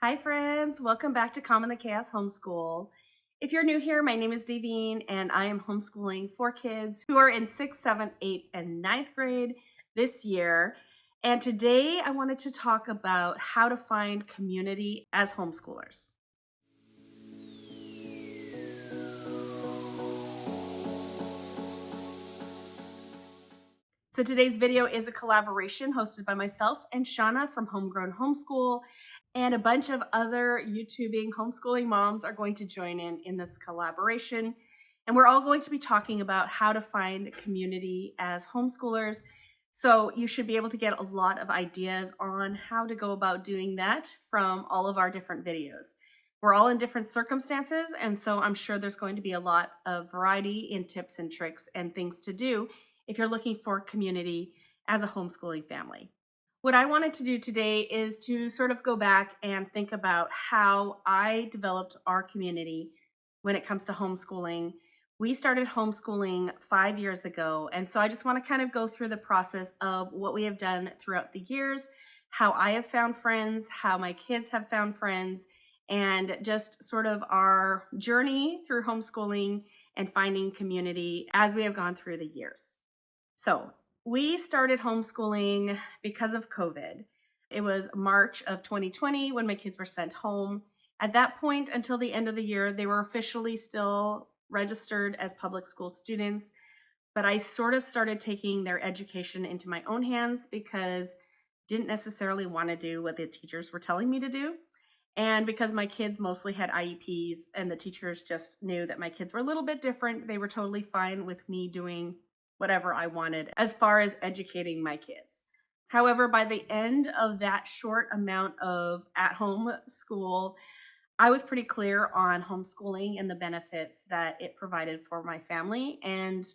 Hi friends, welcome back to Calm in the Chaos Homeschool. If you're new here, my name is Davine and I am homeschooling 4 kids who are in 6th, 7th, 8th, and 9th grade this year. And today I wanted to talk about how to find community as homeschoolers. So today's video is a collaboration hosted by myself and Shauna from Homegrown Homeschool, and a bunch of other YouTubing homeschooling moms are going to join in this collaboration. And we're all going to be talking about how to find community as homeschoolers. So you should be able to get a lot of ideas on how to go about doing that from all of our different videos. We're all in different circumstances, and so I'm sure there's going to be a lot of variety in tips and tricks and things to do if you're looking for community as a homeschooling family. What I wanted to do today is to sort of go back and think about how I developed our community when it comes to homeschooling. We started homeschooling 5 years ago, and so I just want to kind of go through the process of what we have done throughout the years, how I have found friends, how my kids have found friends, and just sort of our journey through homeschooling and finding community as we have gone through the years. So we started homeschooling because of COVID. It was March of 2020 when my kids were sent home. At that point, until the end of the year, they were officially still registered as public school students, but I sort of started taking their education into my own hands because I didn't necessarily want to do what the teachers were telling me to do. And because my kids mostly had IEPs and the teachers just knew that my kids were a little bit different, they were totally fine with me doing whatever I wanted as far as educating my kids. However, by the end of that short amount of at-home school, I was pretty clear on homeschooling and the benefits that it provided for my family. And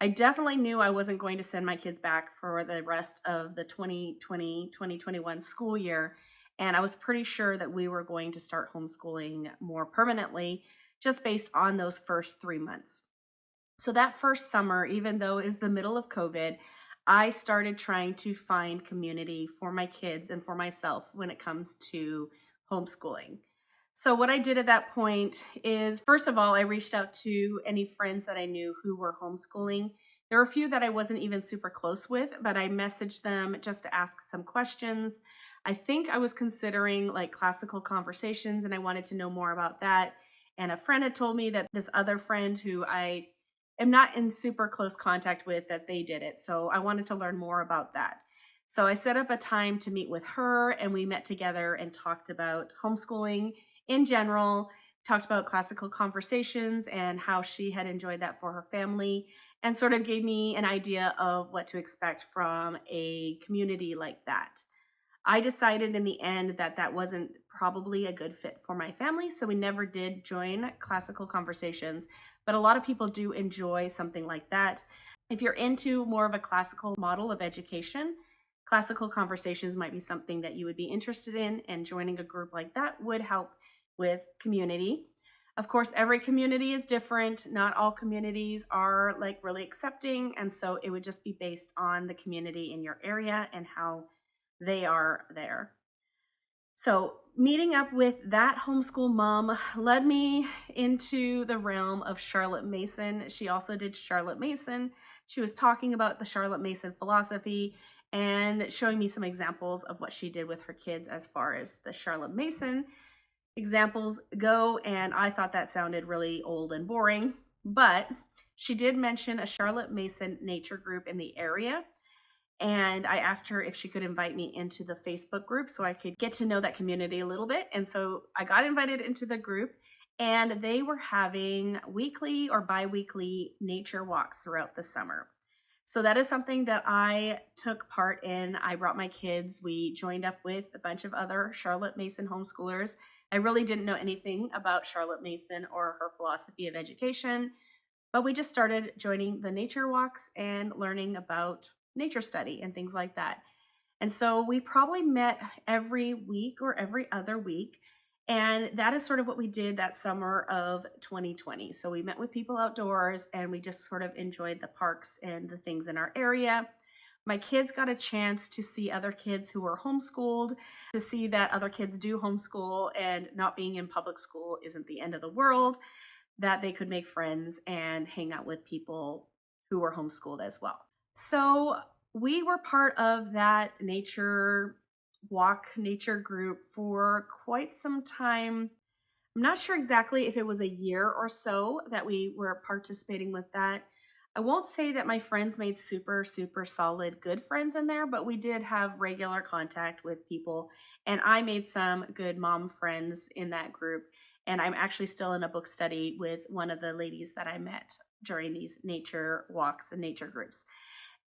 I definitely knew I wasn't going to send my kids back for the rest of the 2020-2021 school year. And I was pretty sure that we were going to start homeschooling more permanently just based on those first 3 months. So that first summer, even though it was the middle of COVID, I started trying to find community for my kids and for myself when it comes to homeschooling. So what I did at that point is, first of all, I reached out to any friends that I knew who were homeschooling. There were a few that I wasn't even super close with, but I messaged them just to ask some questions. I think I was considering like classical conversations and I wanted to know more about that. And a friend had told me that this other friend who I am not in super close contact with, that they did it. So I wanted to learn more about that. So I set up a time to meet with her and we met together and talked about homeschooling in general, talked about classical conversations and how she had enjoyed that for her family, and sort of gave me an idea of what to expect from a community like that. I decided in the end that that wasn't probably a good fit for my family, so we never did join classical conversations, but a lot of people do enjoy something like that. If you're into more of a classical model of education, classical conversations might be something that you would be interested in, and joining a group like that would help with community. Of course, every community is different. Not all communities are like really accepting, and so it would just be based on the community in your area and how they are there. So meeting up with that homeschool mom led me into the realm of Charlotte Mason. She also did Charlotte Mason. She was talking about the Charlotte Mason philosophy and showing me some examples of what she did with her kids as far as the Charlotte Mason examples go. And I thought that sounded really old and boring, but she did mention a Charlotte Mason nature group in the area. And I asked her if she could invite me into the Facebook group so I could get to know that community a little bit. And so I got invited into the group, and they were having weekly or bi-weekly nature walks throughout the summer. So that is something that I took part in. I brought my kids. We joined up with a bunch of other Charlotte Mason homeschoolers. I really didn't know anything about Charlotte Mason or her philosophy of education, but we just started joining the nature walks and learning about nature study and things like that. And so we probably met every week or every other week. And that is sort of what we did that summer of 2020. So we met with people outdoors and we just sort of enjoyed the parks and the things in our area. My kids got a chance to see other kids who were homeschooled, to see that other kids do homeschool and not being in public school isn't the end of the world, that they could make friends and hang out with people who were homeschooled as well. So we were part of that nature group for quite some time. I'm not sure exactly if it was a year or so that we were participating with that. I won't say that my friends made super, super solid good friends in there, but we did have regular contact with people. And I made some good mom friends in that group. And I'm actually still in a book study with one of the ladies that I met during these nature walks and nature groups.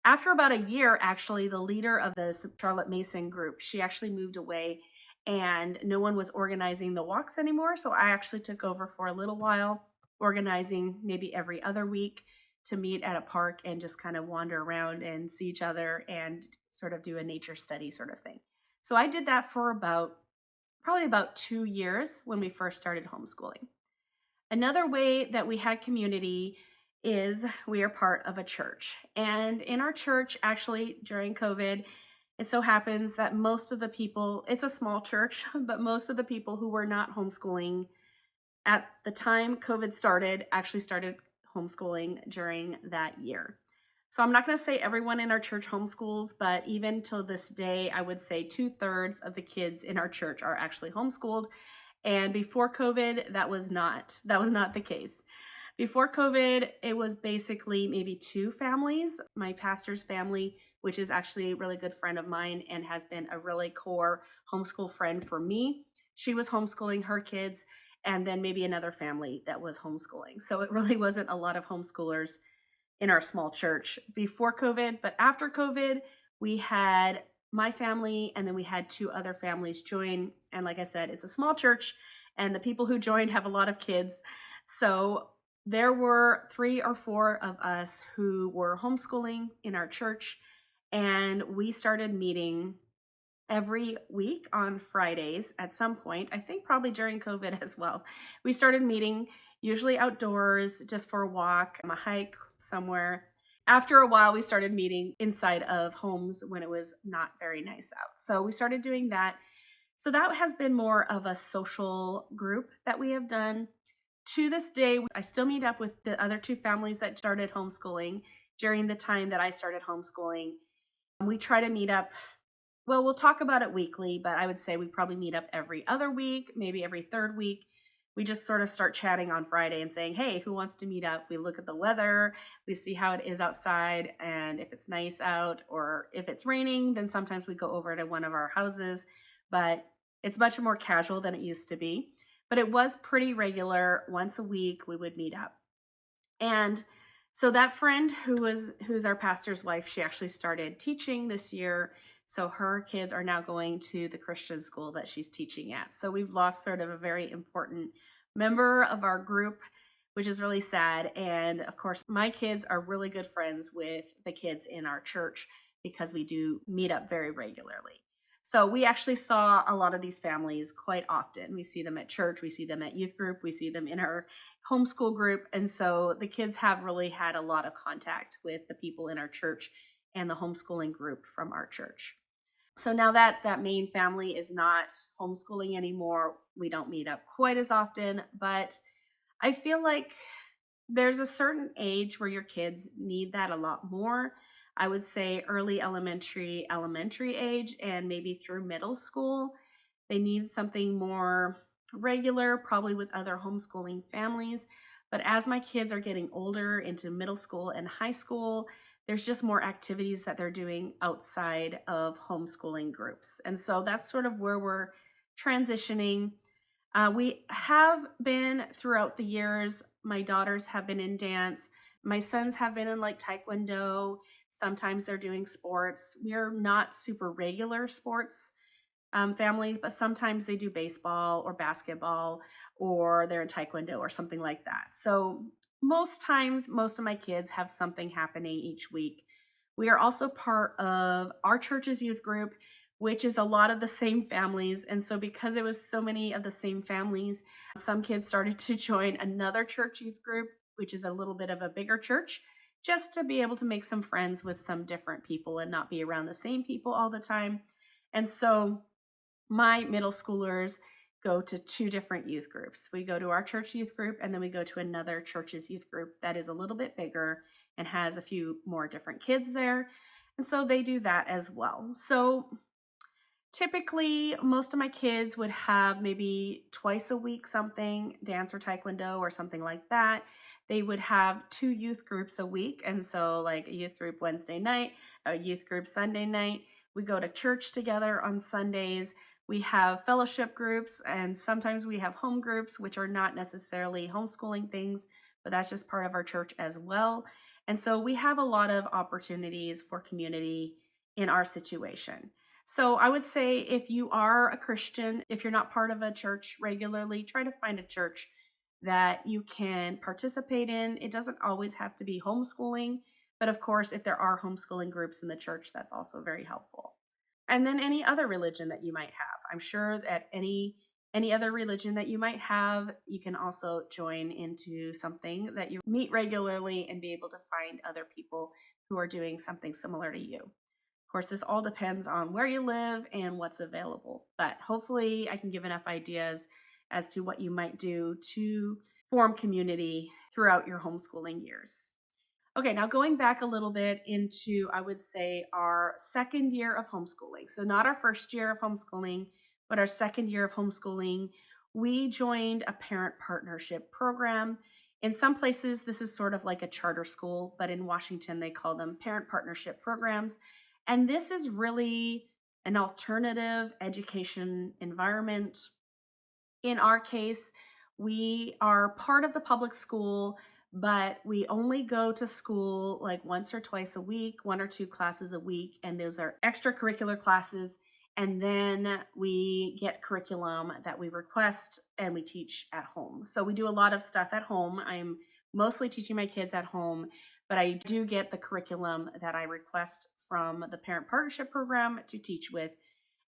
After about a year, actually, the leader of the Charlotte Mason group, she actually moved away and no one was organizing the walks anymore. So I actually took over for a little while, organizing maybe every other week to meet at a park and just kind of wander around and see each other and sort of do a nature study sort of thing. So I did that for probably about 2 years when we first started homeschooling. Another way that we had community is we are part of a church. And in our church, actually, during COVID, it so happens that most of the people, it's a small church, but most of the people who were not homeschooling at the time COVID started actually started homeschooling during that year. So I'm not going to say everyone in our church homeschools, but even till this day, I would say 2/3 of the kids in our church are actually homeschooled. And before COVID, that was not the case. Before COVID, it was basically maybe two families. My pastor's family, which is actually a really good friend of mine and has been a really core homeschool friend for me. She was homeschooling her kids, and then maybe another family that was homeschooling. So it really wasn't a lot of homeschoolers in our small church before COVID. But after COVID, we had my family and then we had two other families join. And like I said, it's a small church and the people who joined have a lot of kids. So there were 3 or 4 of us who were homeschooling in our church, and we started meeting every week on Fridays at some point. I think probably during COVID as well. We started meeting usually outdoors just for a walk, a hike somewhere. After a while, we started meeting inside of homes when it was not very nice out. So we started doing that. So that has been more of a social group that we have done. To this day, I still meet up with the other 2 families that started homeschooling during the time that I started homeschooling. We try to meet up. Well, we'll talk about it weekly, but I would say we probably meet up every other week, maybe every 3rd week. We just sort of start chatting on Friday and saying, hey, who wants to meet up? We look at the weather, we see how it is outside, and if it's nice out or if it's raining, then sometimes we go over to one of our houses, but it's much more casual than it used to be. But it was pretty regular. Once a week, we would meet up. And so that friend who's our pastor's wife, she actually started teaching this year. So her kids are now going to the Christian school that she's teaching at. So we've lost sort of a very important member of our group, which is really sad. And of course, my kids are really good friends with the kids in our church because we do meet up very regularly. So we actually saw a lot of these families quite often. We see them at church, we see them at youth group, we see them in our homeschool group. And so the kids have really had a lot of contact with the people in our church and the homeschooling group from our church. So now that that main family is not homeschooling anymore, we don't meet up quite as often, but I feel like there's a certain age where your kids need that a lot more. I would say early elementary age, and maybe through middle school. They need something more regular, probably with other homeschooling families. But as my kids are getting older into middle school and high school, there's just more activities that they're doing outside of homeschooling groups. And so that's sort of where we're transitioning. We have been throughout the years, my daughters have been in dance. My sons have been in like taekwondo. Sometimes they're doing sports. We're not super regular sports family, but sometimes they do baseball or basketball or they're in taekwondo or something like that. So most times, most of my kids have something happening each week. We are also part of our church's youth group, which is a lot of the same families. And so because it was so many of the same families, some kids started to join another church youth group, which is a little bit of a bigger church. just to be able to make some friends with some different people and not be around the same people all the time. And so my middle schoolers go to two different youth groups. We go to our church youth group, and then we go to another church's youth group that is a little bit bigger and has a few more different kids there. And so they do that as well. So typically, most of my kids would have maybe twice a week something, dance or taekwondo or something like that. They would have two youth groups a week. And so, like a youth group Wednesday night, a youth group Sunday night. We go to church together on Sundays. We have fellowship groups, and sometimes we have home groups, which are not necessarily homeschooling things, but that's just part of our church as well. And so we have a lot of opportunities for community in our situation. So I would say if you are a Christian, if you're not part of a church regularly, try to find a church that you can participate in. It doesn't always have to be homeschooling, but of course, if there are homeschooling groups in the church, that's also very helpful. And then any other religion that you might have. I'm sure that any other religion that you might have, you can also join into something that you meet regularly and be able to find other people who are doing something similar to you. Of course, this all depends on where you live and what's available, but hopefully I can give enough ideas as to what you might do to form community throughout your homeschooling years. Okay, now going back a little bit into, I would say, our second year of homeschooling. So not our first year of homeschooling, but our second year of homeschooling, we joined a parent partnership program. In some places, this is sort of like a charter school, but in Washington, they call them parent partnership programs. And this is really an alternative education environment. In our case, we are part of the public school, but we only go to school like once or twice a week, one or two classes a week, and those are extracurricular classes. And then we get curriculum that we request and we teach at home. So we do a lot of stuff at home. I'm mostly teaching my kids at home, but I do get the curriculum that I request from the parent partnership program to teach with.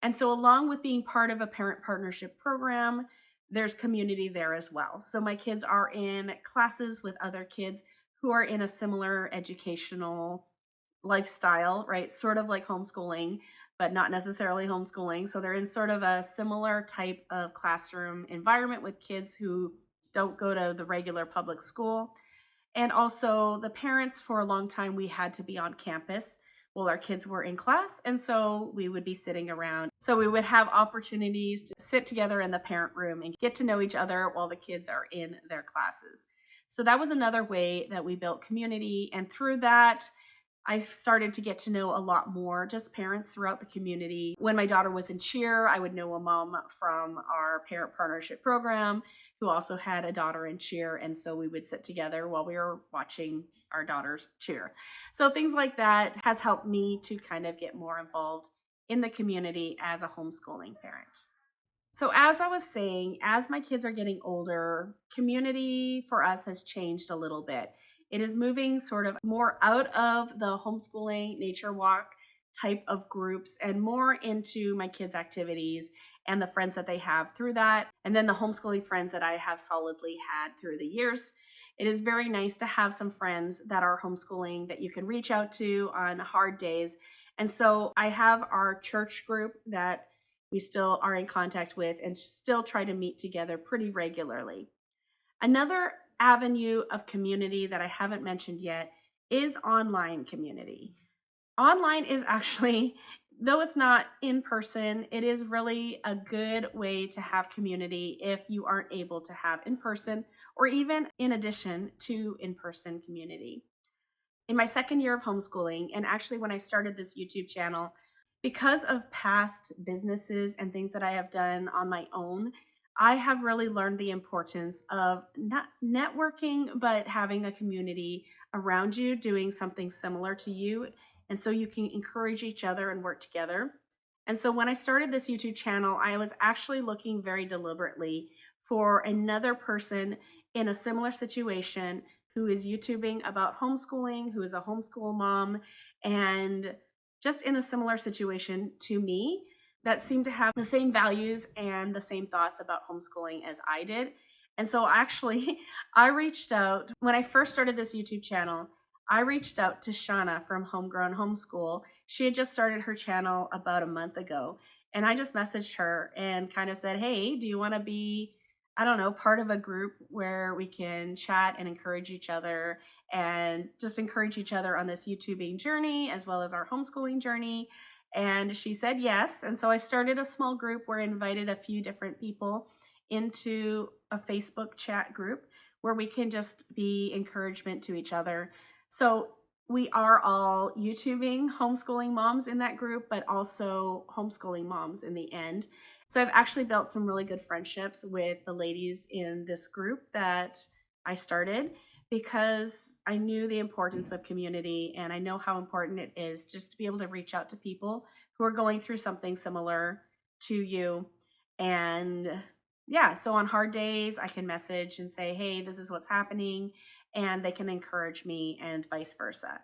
And so along with being part of a parent partnership program, there's community there as well. So my kids are in classes with other kids who are in a similar educational lifestyle, right? Sort of like homeschooling, but not necessarily homeschooling. So they're in sort of a similar type of classroom environment with kids who don't go to the regular public school. And also the parents, for a long time, we had to be on campus while our kids were in class. And so we would be sitting around. So we would have opportunities to sit together in the parent room and get to know each other while the kids are in their classes. So that was another way that we built community. And through that, I started to get to know a lot more just parents throughout the community. When my daughter was in cheer, I would know a mom from our parent partnership program who also had a daughter in cheer. And so we would sit together while we were watching our daughter's cheer. So things like that has helped me to kind of get more involved in the community as a homeschooling parent. So as I was saying, as my kids are getting older, community for us has changed a little bit. It is moving sort of more out of the homeschooling nature walk type of groups and more into my kids' activities and the friends that they have through that. And then the homeschooling friends that I have solidly had through the years. It is very nice to have some friends that are homeschooling that you can reach out to on hard days. And so I have our church group that we still are in contact with and still try to meet together pretty regularly. Another avenue of community that I haven't mentioned yet is online community. Online is actually, though it's not in person, it is really a good way to have community if you aren't able to have in person or even in addition to in-person community. In my second year of homeschooling, and actually when I started this YouTube channel, because of past businesses and things that I have done on my own, I have really learned the importance of not networking, but having a community around you doing something similar to you. And so you can encourage each other and work together. And so when I started this YouTube channel, I was actually looking very deliberately for another person in a similar situation who is YouTubing about homeschooling, who is a homeschool mom, and just in a similar situation to me that seemed to have the same values and the same thoughts about homeschooling as I did. And so actually, I reached out when I first started this YouTube channel. I reached out to Shauna from Homegrown Homeschool. She had just started her channel about a month ago. And I just messaged her and kind of said, hey, do you want to be, I don't know, part of a group where we can chat and encourage each other and just encourage each other on this YouTubing journey as well as our homeschooling journey? And she said yes. And so I started a small group where I invited a few different people into a Facebook chat group where we can just be encouragement to each other. So we are all YouTubing homeschooling moms in that group, but also homeschooling moms in the end. So I've actually built some really good friendships with the ladies in this group that I started because I knew the importance of community, and I know how important it is just to be able to reach out to people who are going through something similar to you. And yeah, so on hard days, I can message and say, hey, this is what's happening, and they can encourage me and vice versa.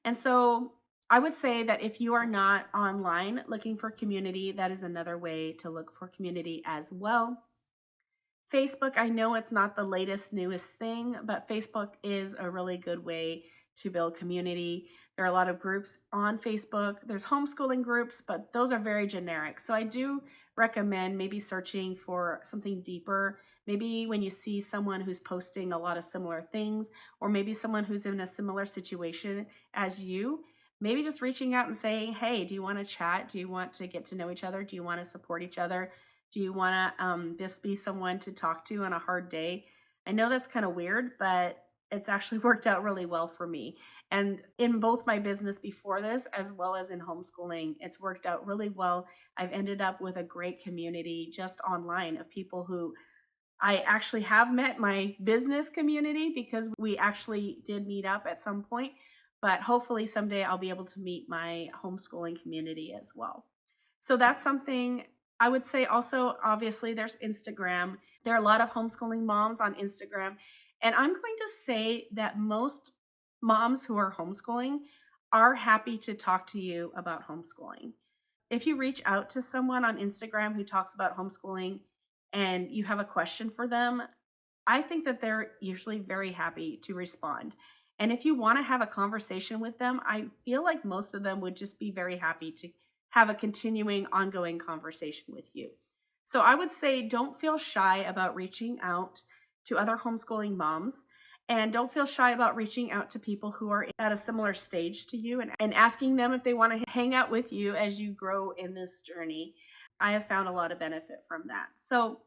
And so I would say that if you are not online looking for community, that is another way to look for community as well. Facebook, I know it's not the latest, newest thing, but Facebook is a really good way to build community. There are a lot of groups on Facebook. There's homeschooling groups, but those are very generic. So I do recommend maybe searching for something deeper. Maybe when you see someone who's posting a lot of similar things, or maybe someone who's in a similar situation as you, maybe just reaching out and saying, hey, do you want to chat? Do you want to get to know each other? Do you want to support each other? Do you want to just be someone to talk to on a hard day? I know that's kind of weird, but it's actually worked out really well for me. And in both my business before this, as well as in homeschooling, it's worked out really well. I've ended up with a great community just online of people who I actually have met my business community because we actually did meet up at some point. But hopefully someday I'll be able to meet my homeschooling community as well. So that's something I would say. Also, obviously, there's Instagram. There are a lot of homeschooling moms on Instagram. And I'm going to say that most moms who are homeschooling are happy to talk to you about homeschooling. If you reach out to someone on Instagram who talks about homeschooling and you have a question for them, I think that they're usually very happy to respond. And if you want to have a conversation with them, I feel like most of them would just be very happy to have a continuing, ongoing conversation with you. So I would say don't feel shy about reaching out to other homeschooling moms, and don't feel shy about reaching out to people who are at a similar stage to you and asking them if they want to hang out with you as you grow in this journey. I have found a lot of benefit from that. So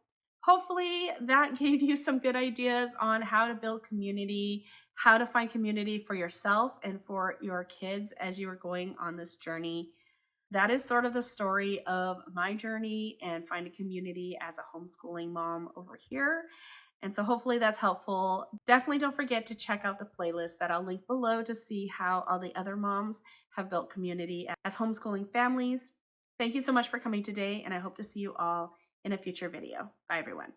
hopefully that gave you some good ideas on how to build community, how to find community for yourself and for your kids as you are going on this journey. That is sort of the story of my journey and finding community as a homeschooling mom over here. And so hopefully that's helpful. Definitely don't forget to check out the playlist that I'll link below to see how all the other moms have built community as homeschooling families. Thank you so much for coming today, and I hope to see you all in a future video. Bye, everyone.